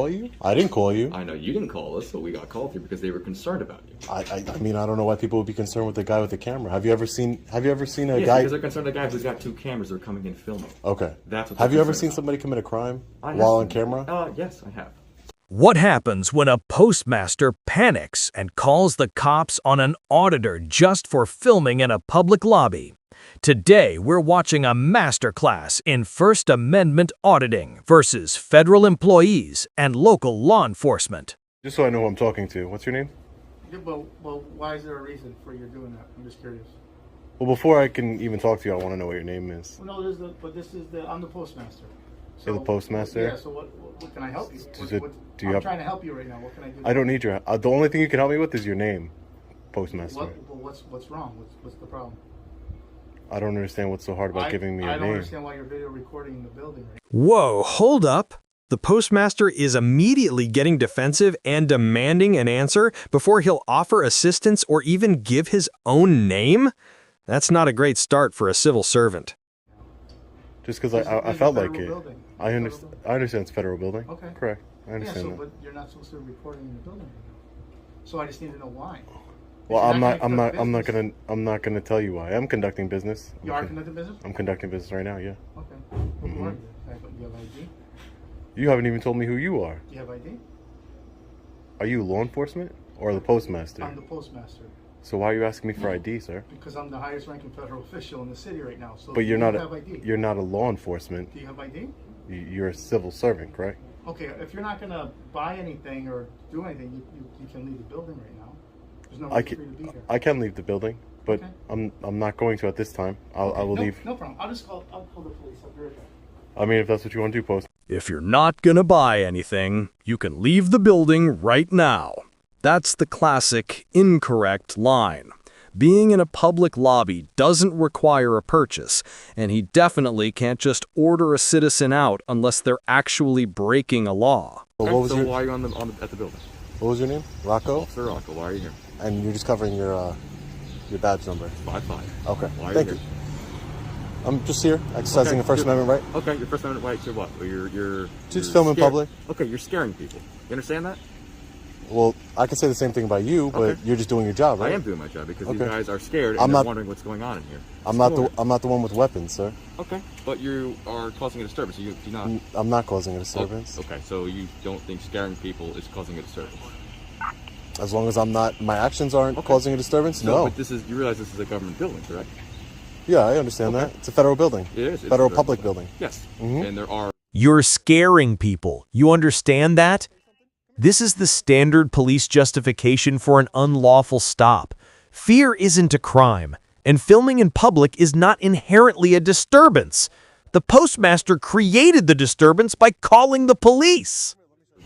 call you? I didn't call you. I know you didn't call us, but we got called here because they were concerned about you. I mean, I don't know why people would be concerned with the guy with the camera. Have you ever seen a guy? Because they're concerned with the guy who's got 2 cameras that are coming in filming. Okay. That's what. Have you ever seen somebody commit a crime while on camera? Yes, I have. What happens when a postmaster panics and calls the cops on an auditor just for filming in a public lobby? Today, we're watching a masterclass in First Amendment auditing versus federal employees and local law enforcement. Just so I know who I'm talking to, what's your name? Yeah, well, why is there a reason for you doing that? I'm just curious. Well, before I can even talk to you, I want to know what your name is. Well, no, I'm the postmaster. So, You're the postmaster? Yeah, so what can I help you? I'm trying to help you right now. What can I do? I don't need your... the only thing you can help me with is your name, postmaster. What's wrong? What's the problem? I don't understand what's so hard about giving me your name. I don't understand why you're video recording in the building right now. Whoa, hold up. The postmaster is immediately getting defensive and demanding an answer before he'll offer assistance or even give his own name? That's not a great start for a civil servant. Just because I felt like it. Building. I understand it's federal building. Okay. Correct. I understand that. But you're not supposed to be recording in the building right now. So I just need to know why. Well, I'm not gonna tell you why. I'm conducting business. You are conducting business? I'm conducting business right now, yeah. Okay. Who are you? You have ID? You haven't even told me who you are. Do you have ID? Are you law enforcement or the postmaster? I'm the postmaster. So why are you asking me for ID, sir? Because I'm the highest ranking federal official in the city right now. So but you're not you're not a law enforcement. Do you have ID? You're a civil servant, correct? Okay, if you're not gonna buy anything or do anything, you can leave the building right now. There's no reason for you to be here. I can leave the building, but okay. I'm not going to at this time. I will leave. No problem. I'll call the police. I'll be right back. I mean, if that's what you want to do, post. If you're not gonna buy anything, you can leave the building right now. That's the classic incorrect line. Being in a public lobby doesn't require a purchase, and he definitely can't just order a citizen out unless they're actually breaking a law. Well, why are you at the building? What was your name? Rocco? Officer Roco, why are you here? And you're just covering your badge number. 5'5". Okay. Why are Thank you you. I'm just here exercising a First Amendment right. Okay, your First Amendment right to what? You're just film in public. Okay, you're scaring people. You understand that? Well, I can say the same thing about you, but you're just doing your job, right? I am doing my job because you guys are scared and they're wondering what's going on in here. I'm not the one with weapons, sir. Okay, but you are causing a disturbance. You do not. I'm not causing a disturbance. Okay, so you don't think scaring people is causing a disturbance? As long as my actions aren't causing a disturbance, no. But you realize this is a government building, correct? Yeah, I understand that. It's a federal building. It is. Federal public building. Yes. Mm-hmm. And there are... You're scaring people. You understand that? This is the standard police justification for an unlawful stop. Fear isn't a crime, and filming in public is not inherently a disturbance. The postmaster created the disturbance by calling the police.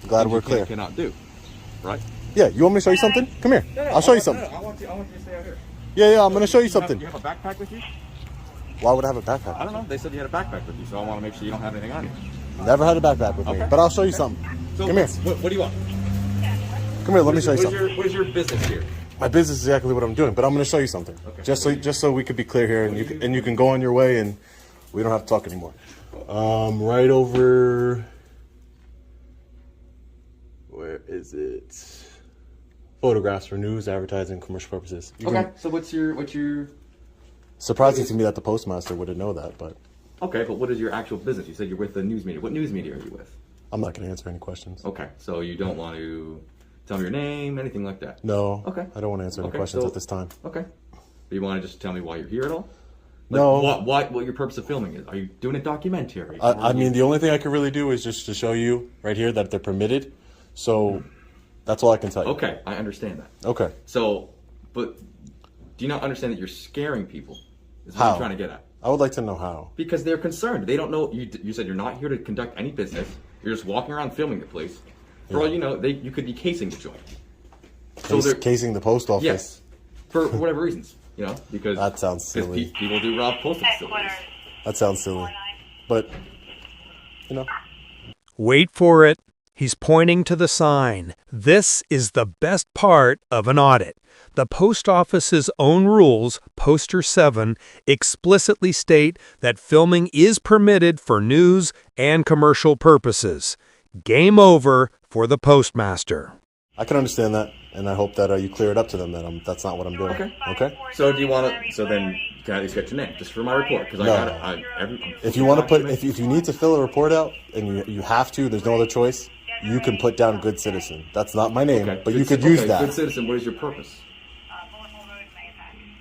Glad we're clear. Cannot do, right? Yeah, you want me to show you something? Come here. I'll show you something. I want you to stay out here. Yeah, I'm going to show you something. You have a backpack with you? Why would I have a backpack? I don't know. They said you had a backpack with you, so I want to make sure you don't have anything on you. Never had a backpack with me, but I'll show you something. So come here. What do you want? Come here, let me show you something. What is your business here? My business is exactly what I'm doing, but I'm going to show you something. Okay. Just so we could be clear here, and you can go on your way, and we don't have to talk anymore. Right over. Where is it? Photographs for news, advertising, commercial purposes. So what's your? Surprising to me that the postmaster wouldn't know that, but. Okay, but what is your actual business? You said you're with the news media. What news media are you with? I'm not going to answer any questions. Okay, so you don't want to tell me your name, anything like that? No. Okay. I don't want to answer any questions at this time. Okay. But you want to just tell me why you're here at all? No. What your purpose of filming is? Are you doing a documentary? I mean, the only thing I can really do is just to show you right here that they're permitted. So that's all I can tell you. Okay, I understand that. Okay. So, but do you not understand that you're scaring people? Is what How? I'm trying to get at. I would like to know how. Because they're concerned. They don't know. You said you're not here to conduct any business. You're just walking around filming the place. For all you know, you could be casing the joint. So they're casing the post office. Yes, for whatever reasons, because that sounds silly. People do rob post facilities. That sounds silly, but Wait for it. He's pointing to the sign. This is the best part of an audit. The post office's own rules, Poster 7, explicitly state that filming is permitted for news and commercial purposes. Game over for the postmaster. I can understand that, and I hope that you clear it up to them that that's not what I'm doing. Okay. Okay. So do you want to? So then, can I at least get your name just for my report? Because No. I got it. If you want to put, if you need to fill a report out and you have to, there's no other choice. You can put down good citizen. That's not my name, Okay. but you could use Good that. citizen. What is your purpose?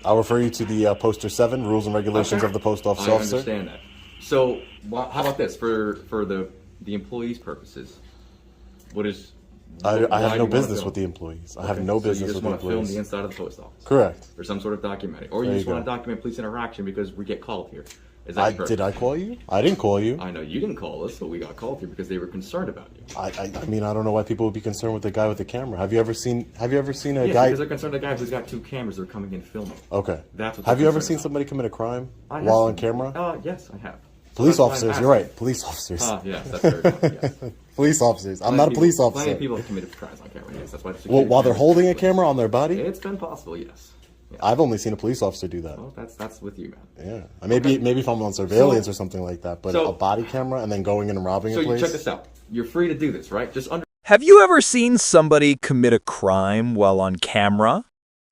I'll refer you to the poster 7, rules and regulations of the post office I officer. understand that. So how about this for the employees' purposes? What is? I why have do no you wanna business film? with the employees. I Okay, have no so you business just with the want to film employees. the inside of the post office. Correct. Or some sort of documentary. Or you There just you want go. to document police interaction because we get called here. Is that correct? Did I call you? I didn't call you. I know you didn't call us, but we got called here because they were concerned about you. I mean, I don't know why people would be concerned with the guy with the camera. Have you ever seen a Yeah, guy? because they're concerned with a guy who's got 2 cameras that are coming in filming. Okay. That's what Have they're you ever concerned seen about. somebody commit a crime I have while on seen- camera? Yes, I have. Police That's why I'm officers. asking. You're right. Police officers. Yes, that's very common, yes. Police officers. I'm not a police Plenty officer. of people have committed crimes on camera, yes. That's why the Well, security while they're cameras- holding a camera on their body, It's been possible, yes. Yeah. I've only seen a police officer do that. Well, that's with you, man. Yeah, maybe if I'm on surveillance or something like that, but so- a body camera and then going in and robbing So a you place. check this out. You're free to do this, right? Just Have you ever seen somebody commit a crime while on camera?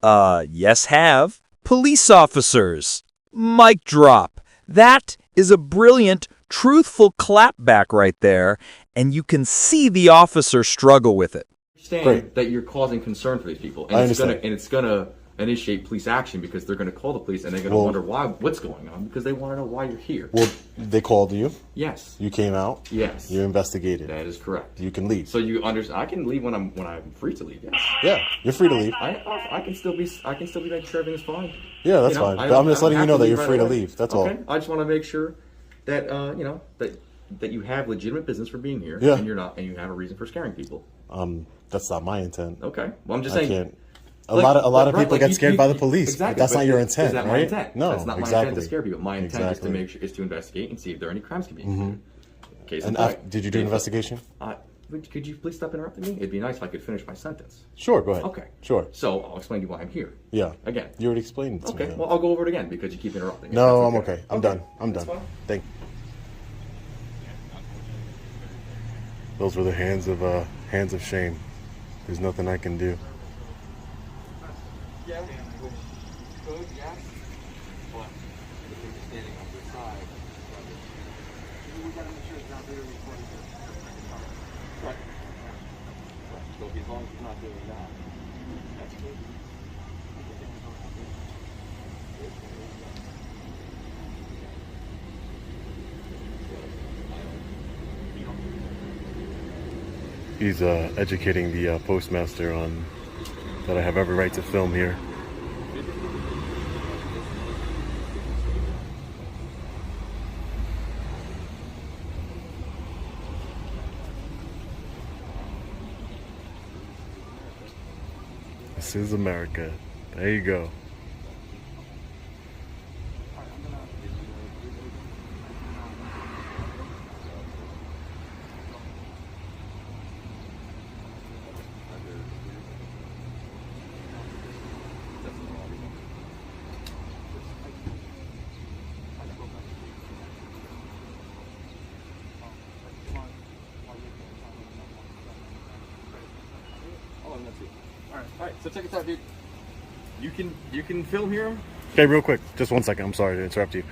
Yes, have. Police officers. Mic drop. That is a brilliant, truthful clapback right there, and you can see the officer struggle with it. understand Great. that you're causing concern for these people, and I it's understand. gonna initiate police action because they're gonna call the police and they're gonna Well- wonder what's going on because they want to know why you're here. Well, they called you. Yes, You came out. yes, You investigated. that is correct. You can leave. So you understand? I can leave when I'm free to leave. Yes, Yeah, you're free to leave. I can still be making sure everything's fine. Yeah, that's You know, fine. I But don't- I'm just I don't letting you have know to that leave you're right free to away. leave. That's Okay? all. I just want to make sure that that you have legitimate business for being here, Yeah. and you have a reason for scaring people. That's not my intent. Okay, well I'm just I saying. can't. A lot of right, people like get scared by the police. Exactly, but that's not your intent, Is that right? my intent? No, that's not my exactly. intent to scare people. My intent Exactly. is to investigate and see if there are any crimes committed. Case in And point. did you do an investigation? Could you please stop interrupting me? It'd be nice if I could finish my sentence. Sure, go ahead. Okay. Sure. So I'll explain to you why I'm here. Yeah. Again. You already explained it to me. Okay. then. Well, I'll go over it again because you keep interrupting. No, If I'm that's okay. I'm done. I'm done. That's fine. Thank you. Those were the hands of shame. There's nothing I can do. Yeah. Good, yeah. But if you're standing on the side, we gotta make sure it's not really recording. Right. So as long as it's not doing that, that's good. He's educating the postmaster on that I have every right to film here. This is America. There you go. All right. So check this out, dude. You can film here. Okay, real quick, just 1 second. I'm sorry to interrupt you.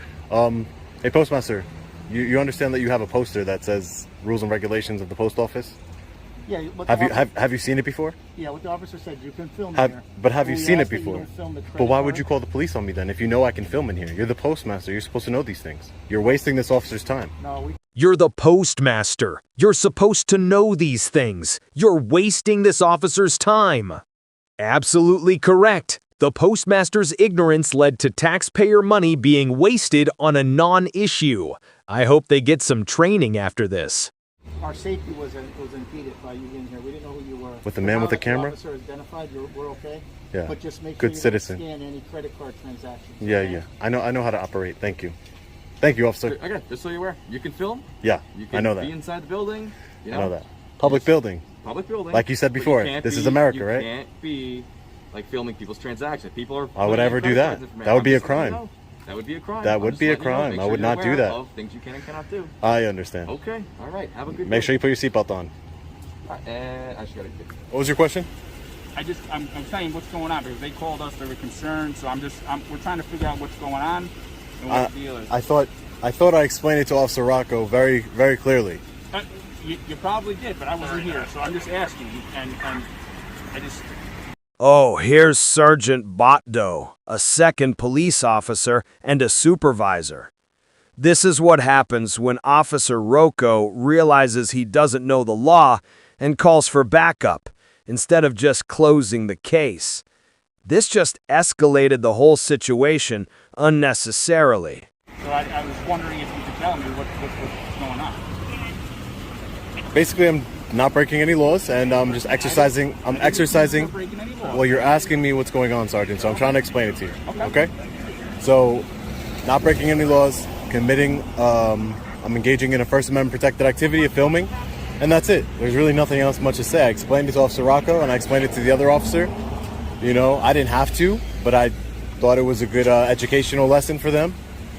Hey, postmaster, you understand that you have a poster that says rules and regulations of the post office? Yeah. What Have you seen it before? Yeah, what the officer said, you can film Have here. you We seen it ask that you before? don't film the But why credit would you card. call the police on me then if you know I can film in here? You're the postmaster. You're supposed to know these things. You're wasting this officer's time. No, You're the postmaster. You're supposed to know these things. You're wasting this officer's time. Absolutely correct. The postmaster's ignorance led to taxpayer money being wasted on a non-issue. I hope they get some training after this. our safety was impeded by you being here. We didn't know who you were. With the man with the camera? The officer identified. We're okay. Yeah. But just make Good sure you citizen. don't scan any credit card transactions. Yeah, okay? yeah. I know how to operate. Thank you. Thank you, officer. Okay, just so you're aware, you can film. Yeah, You can I know be that. inside the building. You I know that. Public building. Public building. Like you said but before, can't this is be- America, you right? Can't be like filming people's transactions. People are. Why would I ever do putting that? credit cards That would be a information. I'm just letting crime. you know. That would be a crime. That I'm would just be a letting you know. crime. Make I sure would you're not do aware that. of things you can and cannot do. I understand. Okay. All right. Have a good Make day. sure you put your seatbelt on. And I just got it. What was your question? I'm saying what's going on because they called us, they were concerned, so we're trying to figure out what's going on and what the deal is. I thought I explained it to Officer Roco very, very clearly. You probably did, but I wasn't here, so I'm just asking, and I just... Oh, here's Sergeant Botdo, a second police officer and a supervisor. This is what happens when Officer Roco realizes he doesn't know the law and calls for backup, instead of just closing the case. This just escalated the whole situation unnecessarily. So I was wondering if you could tell me what's going on. Basically, I'm not breaking any laws, and I'm just exercising. I'm exercising. Breaking any law. Well, you're asking me what's going on, Sergeant, so I'm trying to explain it to you. Okay? So, not breaking any laws, committing, I'm engaging in a First Amendment protected activity of filming, and that's it. There's really nothing else much to say. I explained it to Officer Roco, and I explained it to the other officer. You know, I didn't have to, but I thought it was a good educational lesson for them.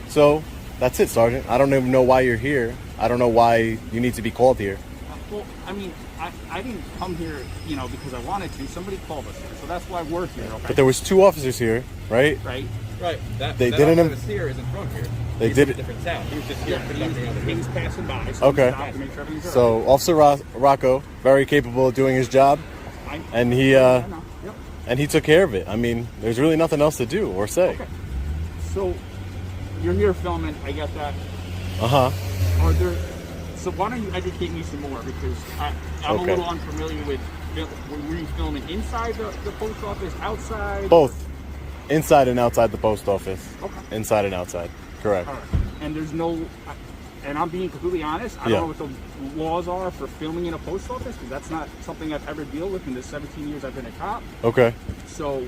So, that's it, Sergeant. I don't even know why you're here. I don't know why you need to be called here. Well, I mean, I didn't come here, because I wanted to. Somebody called us here, so that's why we're here, okay? But there was 2 officers here, right? Right. Right. They didn't. That was here isn't from here. They He's did from a it. different town. He was just here Yeah, conducting other he was business. passing by, so Okay. we stopped to make sure everything's So all right. Officer Rocco, very capable of doing his job, and he I know. Yep. and he took care of it. I mean, there's really nothing else to do or say. Okay. So you're here filming. I get that. Uh-huh. So why don't you educate me some more, because I'm Okay. a little unfamiliar with. Were you filming inside the post office, outside? Both, inside and outside the post office. Okay. Inside and outside. Correct. All right. And there's no. And I'm being completely honest. I Yeah. don't know what the laws are for filming in a post office, because that's not something I've ever dealt with in the 17 years I've been a cop. Okay. So,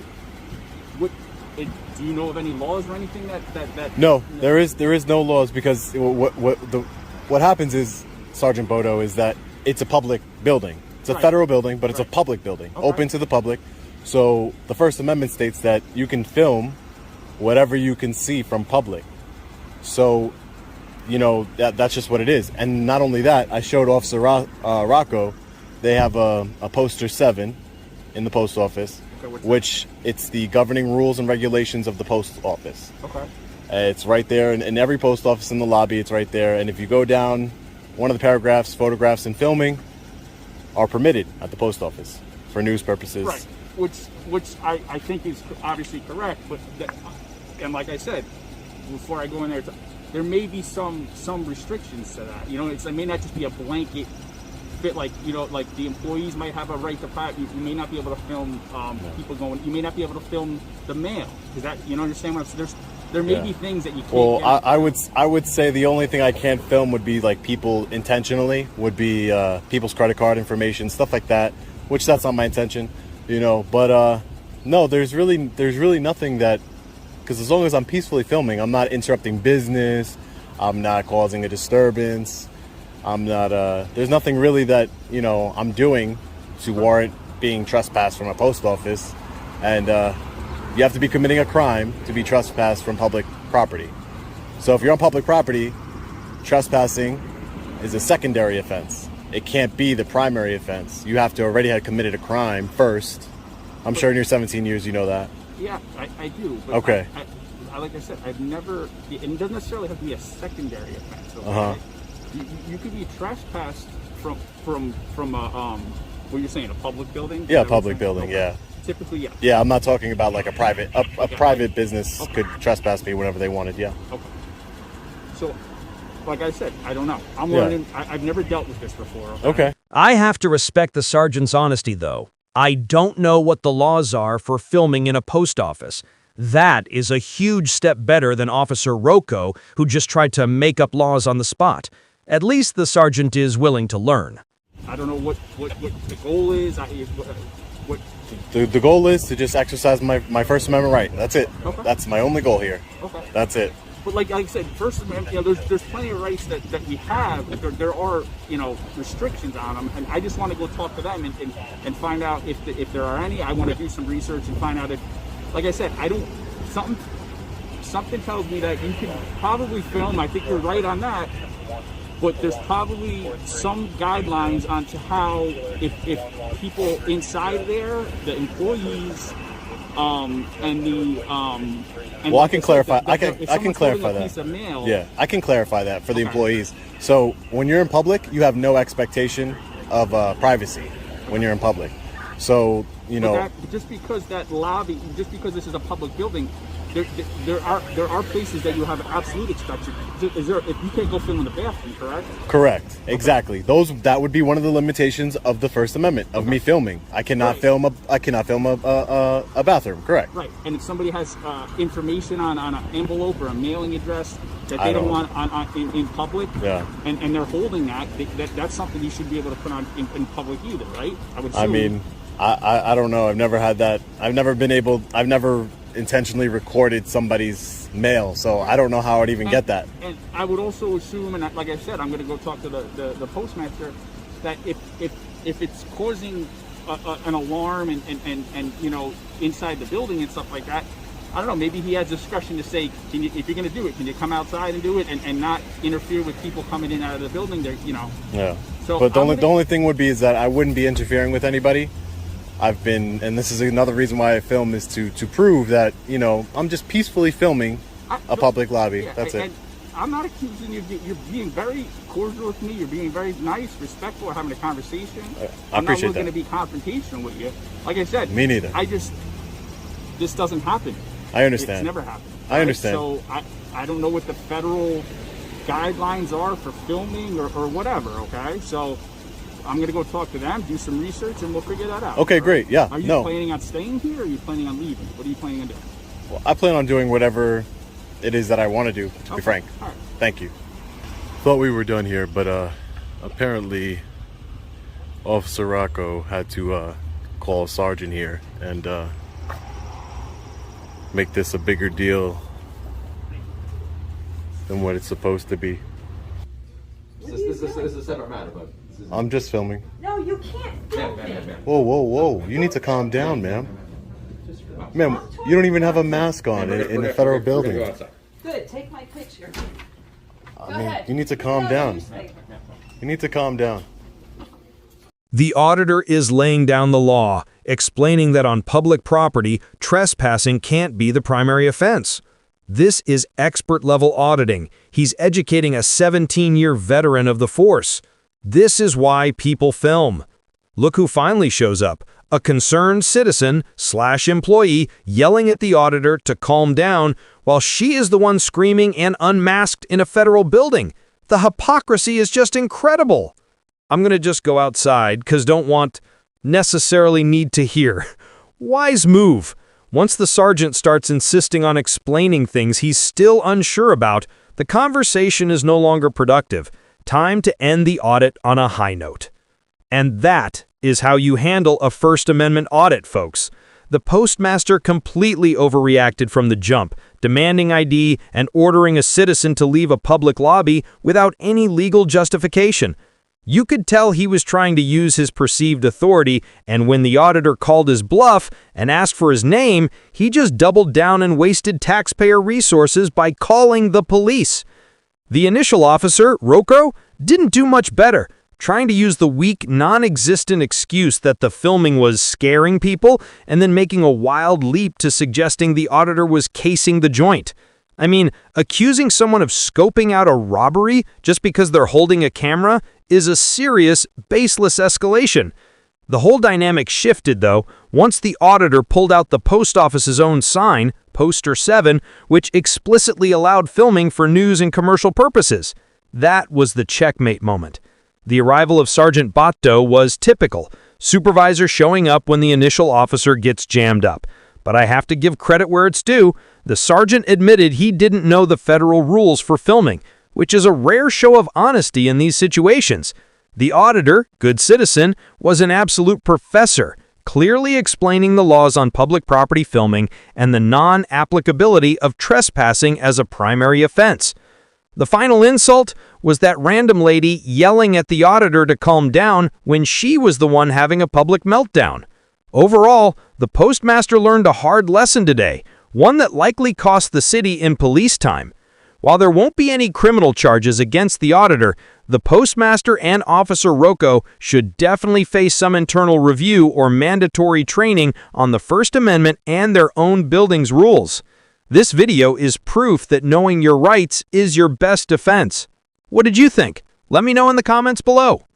do you know of any laws or anything that? No, there is no laws, because what happens is, Sergeant Bodo, is that it's a public building. It's a Right. federal building, but it's a Right. public building, Okay. open to the public. So the First Amendment states that you can film whatever you can see from public. So, that's just what it is. And not only that, I showed Officer Rocco, they have a poster 7 in the post office, Okay, what's that? which it's the governing rules and regulations of the post office. Okay. It's right there in every post office in the lobby. It's right there. And if you go down, one of the paragraphs, photographs and filming are permitted at the post office for news purposes. Right. Which I think is obviously correct, but and like I said before I go in there may be some restrictions to that. It may not just be a blanket fit, like the employees might have a right to you may not be able to film people going. You may not be able to film the mail. Is that understand what I'm saying? There may be things that you can't. Well, get. I would say the only thing I can't film would be like people intentionally, would be people's credit card information, stuff like that, which that's not my intention, But no, there's really nothing that, because as long as I'm peacefully filming, I'm not interrupting business, I'm not causing a disturbance, I'm not. There's nothing really that I'm doing to warrant being trespassed from a post office, and. You have to be committing a crime to be trespassed from public property. So if you're on public property, trespassing is a secondary offense. It can't be the primary offense. You have to already have committed a crime first. I'm sure in your 17 years you know that. Yeah, I do. But Okay. Like I said, I've never. It doesn't necessarily have to be a secondary offense. Okay? Uh-huh. You could be trespassed from what you're saying, a public building. Yeah, Is that what public you're saying? building, Okay. yeah. Typically, yeah. Yeah, I'm not talking about like a private business could trespass me whenever they wanted, yeah. Okay. So, like I said, I don't know. I'm Yeah. learning. I've never dealt with this before. Okay. I have to respect the sergeant's honesty, though. I don't know what the laws are for filming in a post office. That is a huge step better than Officer Roco, who just tried to make up laws on the spot. At least the sergeant is willing to learn. I don't know what the goal is. What The goal is to just exercise my First Amendment right. That's it. Okay. That's my only goal here. Okay. That's it. But like I said, First Amendment, there's plenty of rights that we have, but there are, restrictions on them, and I just want to go talk to them and find out if there are any. I want to do some research and find out if, like I said, something tells me that you could probably film. I think you're right on that. but there's probably some guidelines onto how if people inside there, the employees, and the and Well, I can clarify. I can someone's clarify holding a that. piece of mail, Yeah, I can clarify that for the Okay. employees. So when you're in public, you have no expectation of privacy when you're in public. So you know, But just because that lobby, just because this is a public building, there are places that you have absolute expectation. Is there? If you can't go film in the bathroom, correct? correct, exactly. That would be one of the limitations of the First Amendment of me filming. I cannot film a bathroom. Correct. Right. And if somebody has information on an envelope or a mailing address that they don't want in public, Yeah. and they're holding that's something you should be able to put on in public either, right? I would. I assume. mean, I don't know. I've never had that. I've never intentionally recorded somebody's mail, so I don't know how I'd even get that. And I would also assume, and like I said, I'm going to go talk to the postmaster, that if it's causing an alarm and you know, inside the building and stuff like that, I don't know, maybe he has discretion to say, if you're going to do it, can you come outside and do it and not interfere with people coming in and out of the building there, you know. Yeah. So But the only thing would be is that I wouldn't be interfering with anybody. And this is another reason why I film, is to prove that, you know, I'm just peacefully filming a public lobby. Yeah, That's it. And I'm not accusing you. You're being very cordial with me. You're being very nice, respectful, we're having a conversation. I I'm not appreciate going to that. be confrontational with you. Like I said, Me neither. This doesn't happen. I understand. It's never happened. I understand. So I don't know what the federal guidelines are for filming or whatever, okay? So I'm going to go talk to them, do some research, and we'll figure that out. Okay, great. Yeah. Are you planning on staying here, or are you planning on leaving? What are you planning on doing? Well, I plan on doing whatever it is that I want to do, to be frank. All right. Thank you. Thought we were done here, but apparently Officer Roco had to call a sergeant here and make this a bigger deal than what it's supposed to be. This is a separate matter, but this is... I'm just filming. No, you can't film me. Whoa, whoa, whoa. You need to calm down, ma'am. Ma'am, you don't even have a mask on in a federal building. Good, take my picture. I mean, you need to calm down. You need to calm down. The auditor is laying down the law, explaining that on public property, trespassing can't be the primary offense. This is expert-level auditing. He's educating a 17-year veteran of the force. This is why people film. Look who finally shows up, a concerned citizen/employee yelling at the auditor to calm down while she is the one screaming and unmasked in a federal building. The hypocrisy is just incredible. I'm going to just go outside because don't necessarily need to hear. Wise move. Once the sergeant starts insisting on explaining things he's still unsure about, the conversation is no longer productive. Time to end the audit on a high note. And that is how you handle a First Amendment audit, folks. The postmaster completely overreacted from the jump, demanding ID and ordering a citizen to leave a public lobby without any legal justification. You could tell he was trying to use his perceived authority, and when the auditor called his bluff and asked for his name, he just doubled down and wasted taxpayer resources by calling the police. The initial officer, Roco, didn't do much better, trying to use the weak, non-existent excuse that the filming was scaring people and then making a wild leap to suggesting the auditor was casing the joint. I mean, accusing someone of scoping out a robbery just because they're holding a camera is a serious, baseless escalation. The whole dynamic shifted, though, once the auditor pulled out the post office's own sign, Poster 7, which explicitly allowed filming for news and commercial purposes. That was the checkmate moment. The arrival of Sergeant Botto was typical, supervisor showing up when the initial officer gets jammed up. But I have to give credit where it's due. The sergeant admitted he didn't know the federal rules for filming, which is a rare show of honesty in these situations. The auditor, good citizen, was an absolute professor, clearly explaining the laws on public property filming and the non-applicability of trespassing as a primary offense. The final insult was that random lady yelling at the auditor to calm down when she was the one having a public meltdown. Overall, the postmaster learned a hard lesson today, one that likely cost the city in police time. While there won't be any criminal charges against the auditor, The Postmaster and Officer Roco should definitely face some internal review or mandatory training on the First Amendment and their own building's rules. This video is proof that knowing your rights is your best defense. What did you think? Let me know in the comments below.